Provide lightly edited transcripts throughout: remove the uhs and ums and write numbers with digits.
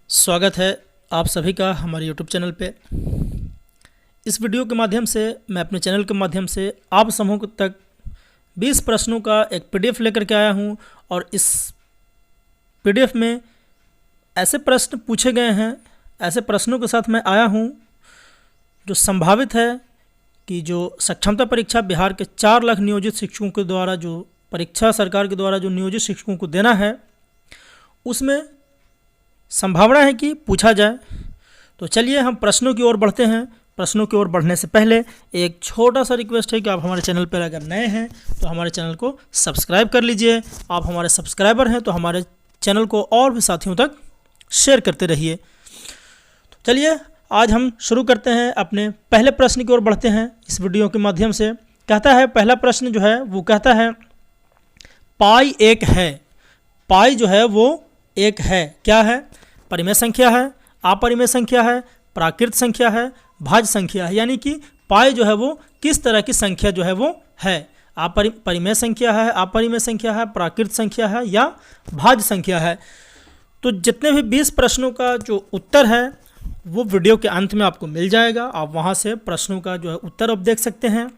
स्वागत है आप सभी का हमारे YouTube चैनल पे। इस वीडियो के माध्यम से मैं अपने चैनल के माध्यम से आप समूह तक 20 प्रश्नों का एक PDF लेकर के आया हूं और इस PDF में ऐसे प्रश्न पूछे गए हैं, ऐसे प्रश्नों के साथ मैं आया हूं जो संभावित है कि जो सक्षमता परीक्षा बिहार के 4 लाख नियोजित शिक्षकों के द्वारा जो परीक्षा सरकार के द्वारा जो नियोजित शिक्षकों को देना है उसमें संभावना है कि पूछा जाए। तो चलिए हम प्रश्नों की ओर बढ़ते हैं। प्रश्नों की ओर बढ़ने से पहले एक छोटा सा रिक्वेस्ट है कि आप हमारे चैनल पर अगर नए हैं तो हमारे चैनल को सब्सक्राइब कर लीजिए। आप हमारे सब्सक्राइबर हैं तो हमारे चैनल को और भी साथियों तक शेयर करते रहिए। तो चलिए आज हम शुरू करते हैं, अपने पहले प्रश्न की ओर बढ़ते हैं इस वीडियो के माध्यम से। कहता है, पहला प्रश्न जो है वो कहता है पाई एक है। पाई जो है वो एक है, क्या है? परिमेय संख्या है, अपरिमेय संख्या है, प्राकृत संख्या है, भाज्य संख्या है। यानी कि पाई जो है वो किस तरह की संख्या जो है वो है? परिमेय संख्या है, अपरिमेय संख्या है, प्राकृत संख्या है या भाज्य संख्या है। तो जितने भी 20 प्रश्नों का जो उत्तर है वो वीडियो के अंत में आपको मिल जाएगा। आप वहाँ से प्रश्नों का जो है उत्तर आप देख सकते हैं।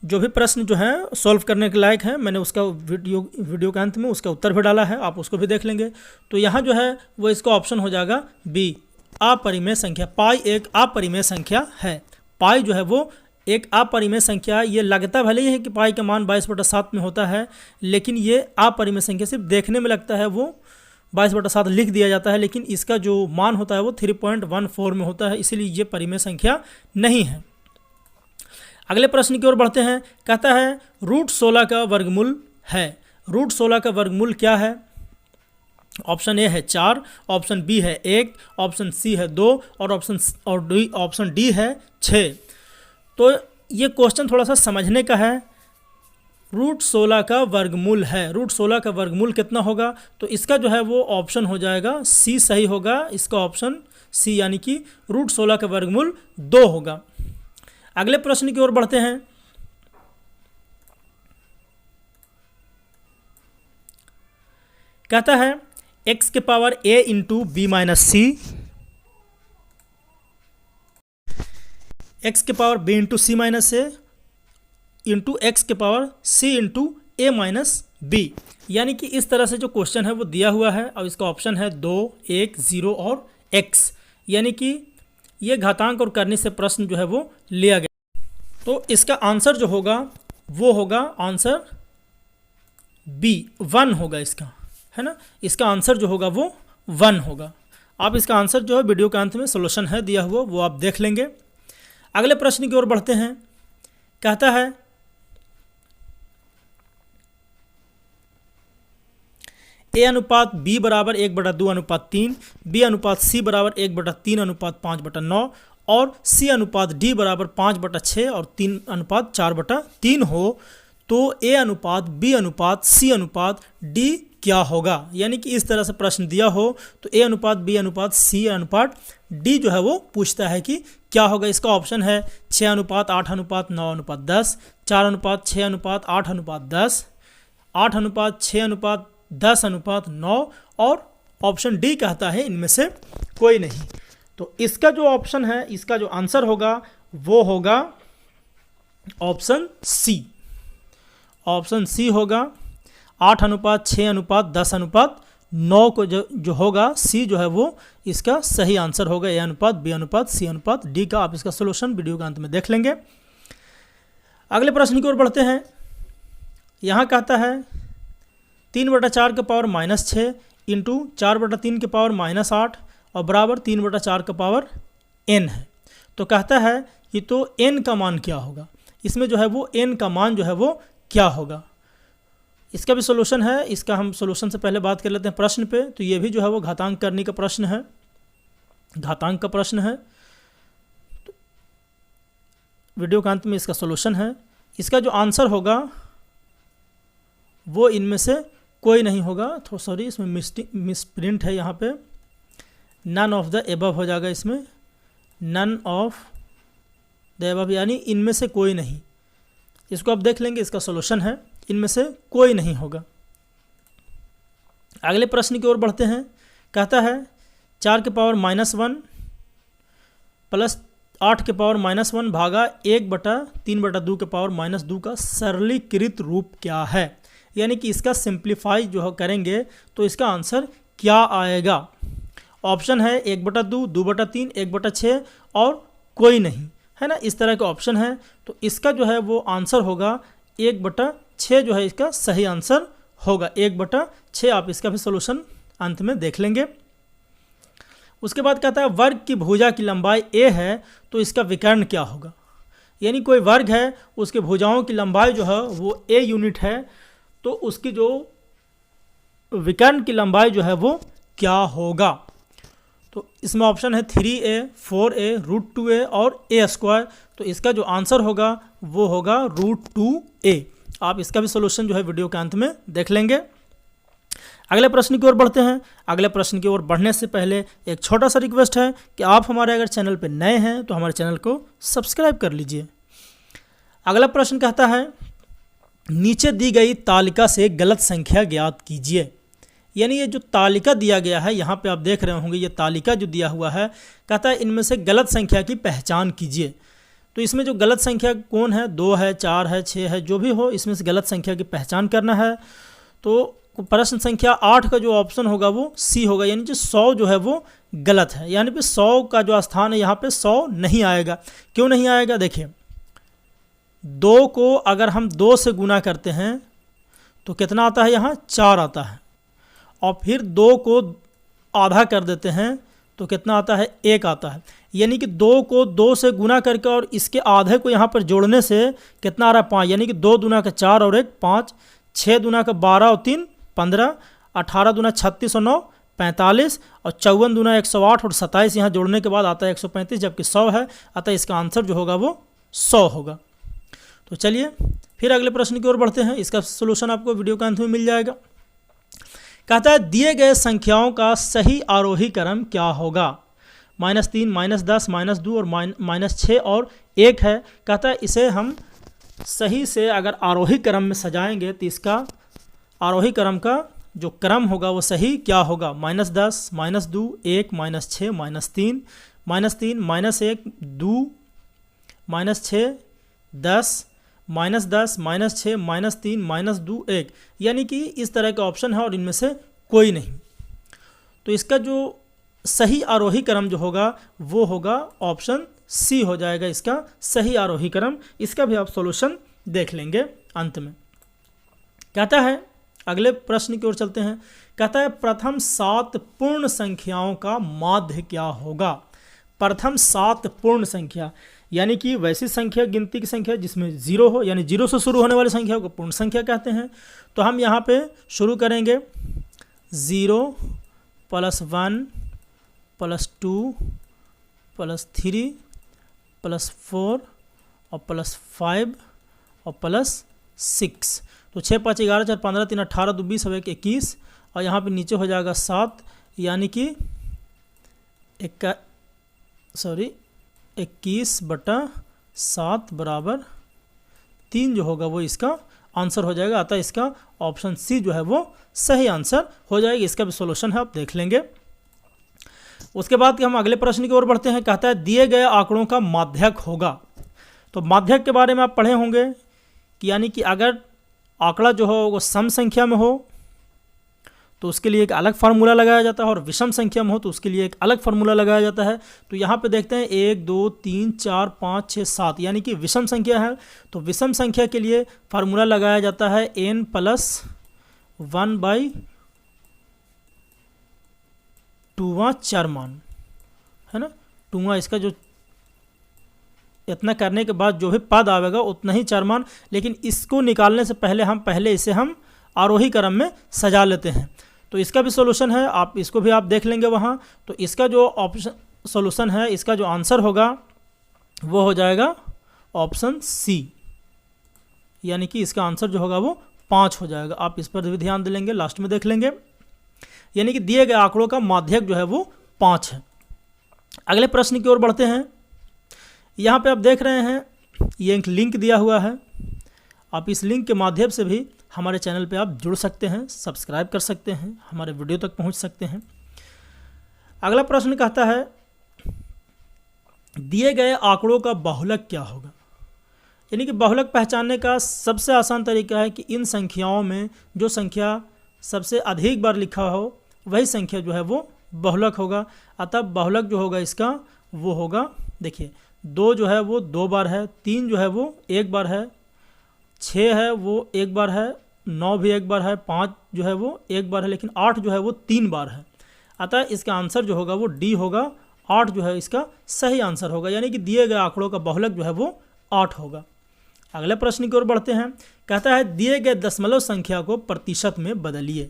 जो भी प्रश्न जो है सॉल्व करने के लायक है, मैंने उसका वीडियो के अंत में उसका उत्तर भी डाला है, आप उसको भी देख लेंगे। तो यहाँ जो है वो इसका ऑप्शन हो जाएगा बी, अपरिमेय संख्या। पाई एक अपरिमेय संख्या है। पाई जो है वो एक अपरिमेय संख्या है। ये लगता भले ही है कि पाई का मान 22/7 में होता है, लेकिन ये अपरिमेय संख्या सिर्फ देखने में लगता है वो 22/7 लिख दिया जाता है, लेकिन इसका जो मान होता है वो 3.14 में होता है, इसीलिए ये परिमेय संख्या नहीं है। अगले प्रश्न की ओर बढ़ते हैं। कहता है √16 का वर्गमूल है। √16 का वर्गमूल क्या है? ऑप्शन ए है 4, ऑप्शन बी है 1, ऑप्शन सी है 2 और ऑप्शन डी है 6। तो ये क्वेश्चन थोड़ा सा समझने का है। √16 का वर्गमूल है, √16 का वर्गमूल कितना होगा? तो इसका जो है वो ऑप्शन हो जाएगा सी, सही होगा इसका ऑप्शन सी, यानी कि √16 का वर्गमूल 2 होगा। अगले प्रश्न की ओर बढ़ते हैं। कहता है x के power a into B minus C, X के power b into C minus A into X के power c into A minus B. यानी कि इस तरह से जो क्वेश्चन है वो दिया हुआ है और इसका ऑप्शन है 2, 1, 0 और x। यानी कि ये घातांक और करने से प्रश्न जो है वो लिया गया। तो इसका आंसर जो होगा वो होगा आंसर बी, 1 होगा इसका, है ना। इसका आंसर जो होगा वो 1 होगा। आप इसका आंसर जो है वीडियो के अंत में सॉल्यूशन है दिया हुआ, वो आप देख लेंगे। अगले प्रश्न की ओर बढ़ते हैं। कहता है ए अनुपात बी बराबर 1/2/3, बी अनुपात सी बराबर 1/3/5/9 और सी अनुपात डी बराबर 5/6 और 3 अनुपात 4/3 हो, तो ए अनुपात बी अनुपात सी अनुपात डी क्या होगा? यानी कि इस तरह से प्रश्न दिया हो तो ए अनुपात बी अनुपात सी अनुपात डी जो है वो पूछता है कि क्या होगा। इसका ऑप्शन है 6:8:9:10, 4:6:8:10, 8:6:10:9 और ऑप्शन डी कहता है इनमें से कोई नहीं। तो इसका जो ऑप्शन है, इसका जो आंसर होगा वो होगा ऑप्शन सी। ऑप्शन सी होगा 8:6:10:9 को जो होगा सी जो है वो इसका सही आंसर होगा। ए अनुपात बी अनुपात सी अनुपात डी का आप इसका सॉल्यूशन वीडियो के अंत में देख लेंगे। अगले प्रश्न की ओर बढ़ते हैं। यहाँ कहता है 3/4 के पावर -6 इंटू 4/3 के पावर -8 और बराबर 3/4 का पावर n है। तो कहता है कि तो n का मान क्या होगा? इसमें जो है वो n का मान जो है वो क्या होगा? इसका भी सॉल्यूशन है। इसका हम सॉल्यूशन से पहले बात कर लेते हैं प्रश्न पे। तो ये भी जो है वो घातांक करने का प्रश्न है, घातांक का प्रश्न है। तो वीडियो के अंत में इसका सॉल्यूशन है। इसका जो आंसर होगा वो इनमें से कोई नहीं होगा। तो सॉरी, इसमें मिसप्रिंट है, यहाँ पे नन ऑफ द एबव हो जाएगा। इसमें नन ऑफ द एबव यानी इनमें से कोई नहीं। इसको आप देख लेंगे, इसका सॉल्यूशन है इनमें से कोई नहीं होगा। अगले प्रश्न की ओर बढ़ते हैं। कहता है 4 के पावर -1 प्लस 8 के पावर -1 भागा 1/3/2 के पावर -2 का सरलीकृत रूप क्या है। यानी कि इसका सिंप्लीफाई जो करेंगे तो इसका आंसर क्या आएगा। ऑप्शन है 1/2, 2/3, 1/6 और कोई नहीं, है ना, इस तरह के ऑप्शन है। तो इसका जो है वो आंसर होगा 1/6 जो है इसका सही आंसर होगा। 1/6 आप इसका भी सोल्यूशन अंत में देख लेंगे। उसके बाद कहता है वर्ग की भुजा की लंबाई a है तो इसका विकर्ण क्या होगा। यानी कोई वर्ग है, उसके भुजाओं की लंबाई जो है वो a यूनिट है, तो उसकी जो विकर्ण की लंबाई जो है वो क्या होगा। तो इसमें ऑप्शन है 3a, 4a, √2a और a²। तो इसका जो आंसर होगा वो होगा √2a। आप इसका भी सोल्यूशन जो है वीडियो के अंत में देख लेंगे। अगले प्रश्न की ओर बढ़ते हैं। अगले प्रश्न की ओर बढ़ने से पहले एक छोटा सा रिक्वेस्ट है कि आप हमारे अगर चैनल पर नए हैं तो हमारे चैनल को सब्सक्राइब कर लीजिए। अगला प्रश्न कहता है नीचे दी गई तालिका से गलत संख्या ज्ञात कीजिए। यानी ये जो तालिका दिया गया है, यहाँ पे आप देख रहे होंगे ये तालिका जो दिया हुआ है, कहता है इनमें से गलत संख्या की पहचान कीजिए। तो इसमें जो गलत संख्या कौन है, 2 है, 4 है, 6 है, जो भी हो, इसमें से गलत संख्या की पहचान करना है। तो प्रश्न संख्या 8 का जो ऑप्शन होगा वो सी होगा, यानी जो 100 जो है वो गलत है। यानी कि 100 का जो स्थान है यहाँ पे 100 नहीं आएगा। क्यों नहीं आएगा, देखिए 2 को अगर हम 2 से गुना करते हैं तो कितना आता है, यहाँ 4 आता है। और फिर 2 को आधा कर देते हैं तो कितना आता है, 1 आता है। यानी कि 2 को 2 से गुना करके और इसके आधे को यहाँ पर जोड़ने से कितना आ रहा है, 5। यानी कि 2 दूना का 4 और 1 5, 6 दूना का 12 और 3 15, 18 दूना 36 और 9 45 और 54 दूना 108 और 27 यहाँ जोड़ने के बाद आता है 135, जबकि 100 है। अतः इसका आंसर जो होगा वो 100 होगा। तो चलिए फिर अगले प्रश्न की ओर बढ़ते हैं। इसका सोल्यूशन आपको वीडियो के अंत में मिल जाएगा। कहता है दिए गए संख्याओं का सही आरोही क्रम क्या होगा। -3, -10, -2 और -6 और 1 है। कहता है इसे हम सही से अगर आरोही क्रम में सजाएंगे तो इसका आरोही क्रम का जो क्रम होगा वो सही क्या होगा। -10, -2, 1, -6, -3, -3, -1, 2, -6, 10, -10, -6, -3, -2, 1। यानी कि इस तरह के ऑप्शन है और इनमें से कोई नहीं। तो इसका जो सही आरोही क्रम जो होगा वो होगा ऑप्शन सी हो जाएगा, इसका सही आरोही क्रम। इसका भी आप सॉल्यूशन देख लेंगे अंत में। कहता है अगले प्रश्न की ओर चलते हैं। कहता है प्रथम 7 पूर्ण संख्याओं का माध्य क्या होगा। प्रथम 7 पूर्ण संख्या यानी कि वैसी संख्या, गिनती की संख्या जिसमें 0 हो, यानी 0 से शुरू होने वाली संख्या को पूर्ण संख्या कहते हैं। तो हम यहाँ पे शुरू करेंगे 0 + 1 + 2 + 3 + 4 और +5 और +6। तो 6, 5, 11, 4, 15, 3, 18, 2, 20 और 1, 21 और यहाँ पे नीचे हो जाएगा 7, यानी कि 21/7 बराबर 3 जो होगा वो इसका आंसर हो जाएगा। अतः इसका ऑप्शन सी जो है वो सही आंसर हो जाएगा। इसका भी सॉल्यूशन है, आप देख लेंगे। उसके बाद हम अगले प्रश्न की ओर बढ़ते हैं। कहता है दिए गए आंकड़ों का माध्यक होगा। तो माध्यक के बारे में आप पढ़े होंगे कि यानी कि अगर आंकड़ा जो हो वो सम संख्या में हो तो उसके लिए एक अलग फार्मूला लगाया जाता है, और विषम संख्या में हो तो उसके लिए एक अलग फार्मूला लगाया जाता है। तो यहाँ पे देखते हैं 1, 2, 3, 4, 5, 6, 7 यानी कि विषम संख्या है। तो विषम संख्या के लिए फार्मूला लगाया जाता है n + 1/2वां चरमान, है ना। 2वां इसका जो इतना करने के बाद जो भी पद आवेगा उतना ही चरमान, लेकिन इसको निकालने से पहले इसे हम आरोही क्रम में सजा लेते हैं। तो इसका भी सॉल्यूशन है, आप इसको भी आप देख लेंगे वहाँ। तो इसका जो ऑप्शन सॉल्यूशन है, इसका जो आंसर होगा वो हो जाएगा ऑप्शन सी, यानी कि इसका आंसर जो होगा वो 5 हो जाएगा। आप इस पर भी ध्यान दे लेंगे, लास्ट में देख लेंगे। यानी कि दिए गए आंकड़ों का माध्यक जो है वो 5 है। अगले प्रश्न की ओर बढ़ते हैं। यहाँ पे आप देख रहे हैं ये एक लिंक दिया हुआ है। आप इस लिंक के माध्यम से भी हमारे चैनल पे आप जुड़ सकते हैं, सब्सक्राइब कर सकते हैं, हमारे वीडियो तक पहुँच सकते हैं। अगला प्रश्न कहता है दिए गए आंकड़ों का बहुलक क्या होगा। यानी कि बहुलक पहचानने का सबसे आसान तरीका है कि इन संख्याओं में जो संख्या सबसे अधिक बार लिखा हो वही संख्या जो है वो बहुलक होगा। अतः बहुलक जो होगा इसका वो होगा, देखिए 2 जो है वो 2 बार है, 3 जो है वो 1 बार है, 6 है वो 1 बार है, 9 भी 1 बार है, 5 जो है वो 1 बार है, लेकिन 8 जो है वो 3 बार है। अतः इसका आंसर जो होगा वो डी होगा, 8 जो है इसका सही आंसर होगा। यानी कि दिए गए आंकड़ों का बहुलक जो है वो 8 होगा। अगले प्रश्न की ओर बढ़ते हैं। कहता है दिए गए दशमलव संख्या को प्रतिशत में बदलिए।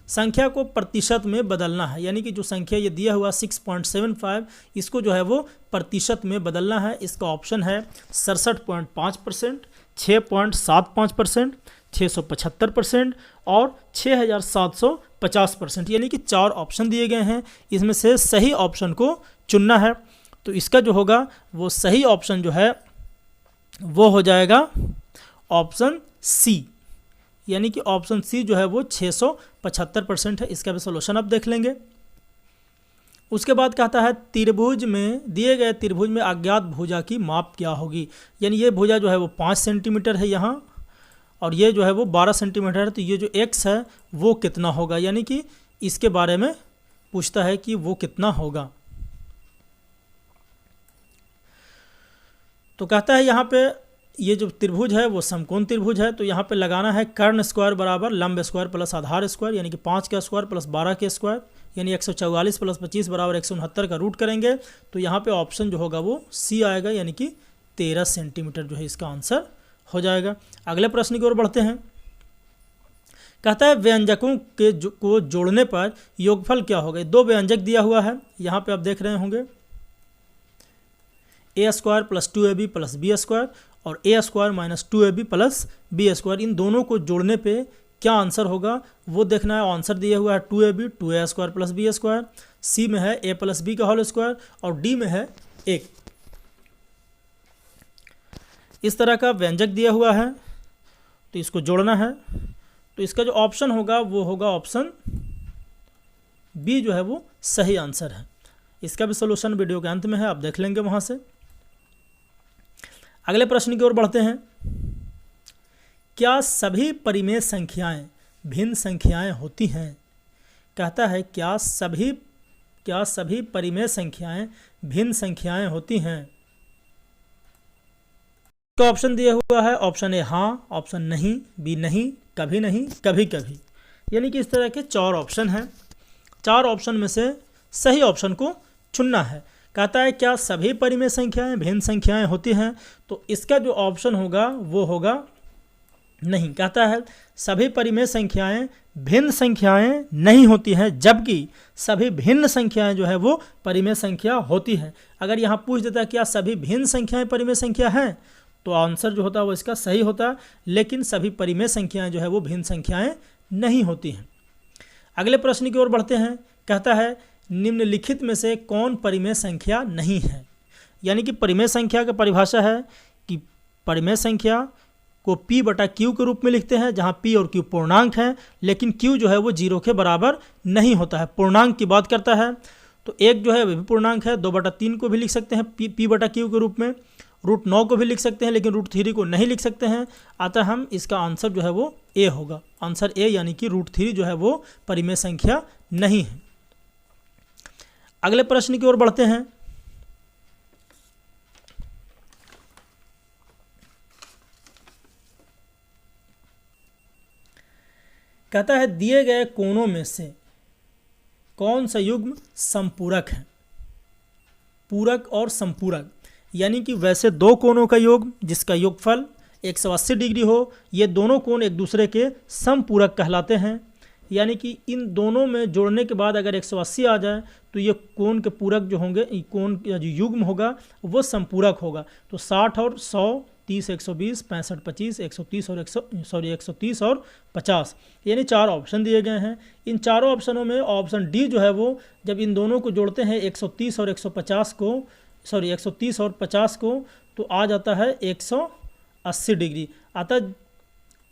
संख्या को प्रतिशत में बदलना है, यानी कि जो संख्या ये दिया हुआ 6.75 इसको जो है वो प्रतिशत में बदलना है। इसका ऑप्शन है 67.5%, 6.75%, 675% और 6750%। यानी कि 4 ऑप्शन दिए गए हैं, इसमें से सही ऑप्शन को चुनना है। तो इसका जो होगा वो सही ऑप्शन जो है वो हो जाएगा ऑप्शन सी, यानी कि ऑप्शन सी जो है वो 675% है। इसका भी सोल्यूशन आप देख लेंगे। उसके बाद कहता है त्रिभुज में, दिए गए त्रिभुज में अज्ञात भुजा की माप क्या होगी। यानी ये भुजा जो है वो 5 सेंटीमीटर है यहाँ, और ये जो है वो 12 सेंटीमीटर है। तो ये जो x है वो कितना होगा, यानी कि इसके बारे में पूछता है कि वो कितना होगा। तो कहता है यहाँ पे ये जो त्रिभुज है वो समकोण त्रिभुज है। तो यहाँ पे लगाना है कर्ण स्क्वायर बराबर लंब स्क्वायर प्लस आधार स्क्वायर, यानी कि 5 का स्क्वायर प्लस 12 के स्क्वायर, यानी 144 प्लस 25 बराबर 169 का रूट करेंगे। तो यहाँ पे ऑप्शन जो होगा वो सी आएगा, यानी कि 13 सेंटीमीटर जो है इसका आंसर हो जाएगा। अगले प्रश्न की ओर बढ़ते हैं। कहता है व्यंजकों के को जोड़ने पर योगफल क्या होगा। 2 व्यंजक दिया हुआ है, यहाँ पे आप देख रहे होंगे a square plus 2ab plus b square और a square minus 2ab plus b square. इन दोनों को जोड़ने पे क्या आंसर होगा वो देखना है। आंसर दिया हुआ है 2ab 2a square plus b square, c में है a प्लस बी का होल स्क्वायर और डी में है 1। इस तरह का व्यंजक दिया हुआ है तो इसको जोड़ना है। तो इसका जो ऑप्शन होगा वो होगा ऑप्शन बी जो है वो सही आंसर है। इसका भी सोल्यूशन वीडियो के अंत में है, आप देख लेंगे वहाँ से। अगले प्रश्न की ओर बढ़ते हैं। क्या सभी परिमेय संख्याएं भिन्न संख्याएं होती हैं। कहता है क्या सभी परिमेय संख्याएं भिन्न संख्याएं होती हैं। तो ऑप्शन दिया हुआ है, ऑप्शन ए हाँ, ऑप्शन नहीं, बी नहीं, कभी नहीं, कभी कभी। यानी कि इस तरह के 4 ऑप्शन हैं। 4 ऑप्शन में से सही ऑप्शन को चुनना है। कहता है क्या सभी परिमेय संख्याएं भिन्न संख्याएं होती हैं। तो इसका जो ऑप्शन होगा वो होगा नहीं। कहता है सभी परिमेय संख्याएं भिन्न संख्याएं नहीं होती हैं, जबकि सभी भिन्न संख्याएं जो है वो परिमेय संख्या होती हैं। अगर यहाँ पूछ देता है क्या सभी भिन्न संख्याएं परिमेय संख्या हैं, तो आंसर जो होता है वो इसका सही होता है। लेकिन सभी परिमेय संख्याएं जो है वो भिन्न संख्याएं नहीं होती हैं। अगले प्रश्न की ओर बढ़ते हैं। कहता है निम्नलिखित में से कौन परिमेय संख्या नहीं है। यानी कि परिमेय संख्या का परिभाषा है कि परिमेय संख्या को p बटा q के रूप में लिखते हैं, जहां p और q पूर्णांक हैं, लेकिन q जो है वो 0 के बराबर नहीं होता है। पूर्णांक की बात करता है तो 1 जो है वह भी पूर्णांक है। 2/3 को भी लिख सकते हैं p बटा q के रूप में। √9 को भी लिख सकते हैं, लेकिन √3 को नहीं लिख सकते हैं। अतः हम इसका आंसर जो है वो ए होगा, आंसर ए, यानी कि √3 जो है वो परिमेय संख्या नहीं है। अगले प्रश्न की ओर बढ़ते हैं। कहता है दिए गए कोणों में से कौन सा युग्म संपूरक है। पूरक और संपूरक, यानी कि वैसे 2 कोणों का योग जिसका योगफल 180 डिग्री हो, ये दोनों कोण एक दूसरे के समपूरक कहलाते हैं। यानी कि इन दोनों में जोड़ने के बाद अगर 180 आ जाए तो ये कोण के पूरक जो होंगे, कोण या जो युग्म होगा वो संपूरक होगा। तो 60 और 100, 30 120, 65 25, 130 और 130 और 50, यानी 4 ऑप्शन दिए गए हैं। इन चारों ऑप्शनों में ऑप्शन डी जो है वो जब इन दोनों को जोड़ते हैं 130 और 150 को, 130 और 50 को, तो आ जाता है 180 डिग्री। अतः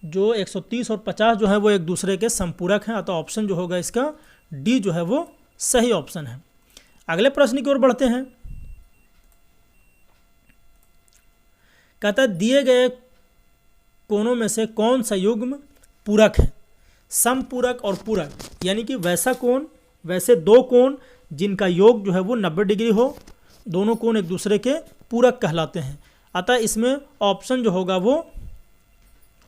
जो 130 और 50 जो है वो एक दूसरे के संपूरक हैं। अतः ऑप्शन जो होगा इसका डी जो है वो सही ऑप्शन है। अगले प्रश्न की ओर बढ़ते हैं। कहता है दिए गए कोणों में से कौन सा युग्म पूरक है। समपूरक और पूरक यानी कि वैसे दो कोण जिनका योग जो है वो 90 डिग्री हो, दोनों कोण एक दूसरे के पूरक कहलाते हैं। अतः इसमें ऑप्शन जो होगा वो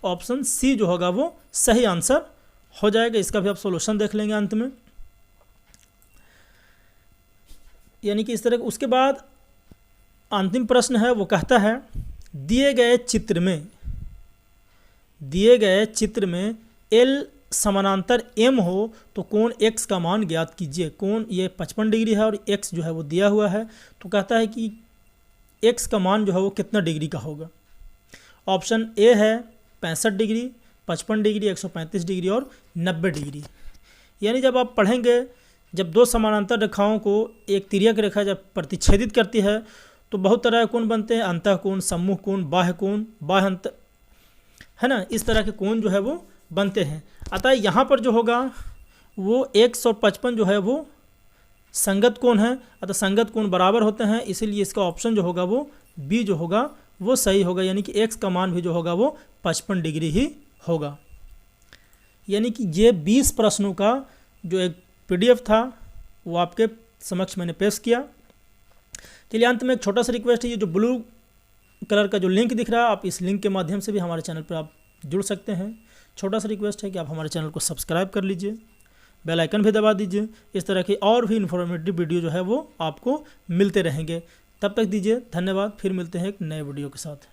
ऑप्शन सी जो होगा वो सही आंसर हो जाएगा। इसका भी आप सॉल्यूशन देख लेंगे अंत में। यानी कि इस तरह। उसके बाद अंतिम प्रश्न है, वो कहता है दिए गए चित्र में एल समानांतर एम हो तो कोण एक्स का मान ज्ञात कीजिए। कोण ये 55 डिग्री है और एक्स जो है वो दिया हुआ है, तो कहता है कि एक्स का मान जो है वो कितना डिग्री का होगा। ऑप्शन ए है 65 डिग्री, 55 डिग्री, 135 डिग्री और 90 डिग्री। यानी जब आप पढ़ेंगे, जब दो समानांतर रेखाओं को एक तिर्यक रेखा जब प्रतिच्छेदित करती है तो बहुत तरह के कोण बनते हैं, अंतःकोण, सम्मुख कोण, बाह्य कोण, बाह्य अंत, है ना, इस तरह के कोण जो है वो बनते हैं। अतः यहाँ पर जो होगा वो 155 जो है वो संगत कोण है, अतः संगत कोण बराबर होते हैं, इसीलिए इसका ऑप्शन जो होगा वो बी जो होगा वो सही होगा। यानी कि एक्स का मान भी जो होगा वो 55 डिग्री ही होगा। यानी कि ये 20 प्रश्नों का जो एक PDF था वो आपके समक्ष मैंने पेश किया। चलिए अंत में एक छोटा सा रिक्वेस्ट है, ये जो ब्लू कलर का जो लिंक दिख रहा है, आप इस लिंक के माध्यम से भी हमारे चैनल पर आप जुड़ सकते हैं। छोटा सा रिक्वेस्ट है कि आप हमारे चैनल को सब्सक्राइब कर लीजिए, बेल आइकन भी दबा दीजिए। इस तरह की और भी इन्फॉर्मेटिव वीडियो जो है वो आपको मिलते रहेंगे। तब तक दीजिए धन्यवाद, फिर मिलते हैं एक नए वीडियो के साथ।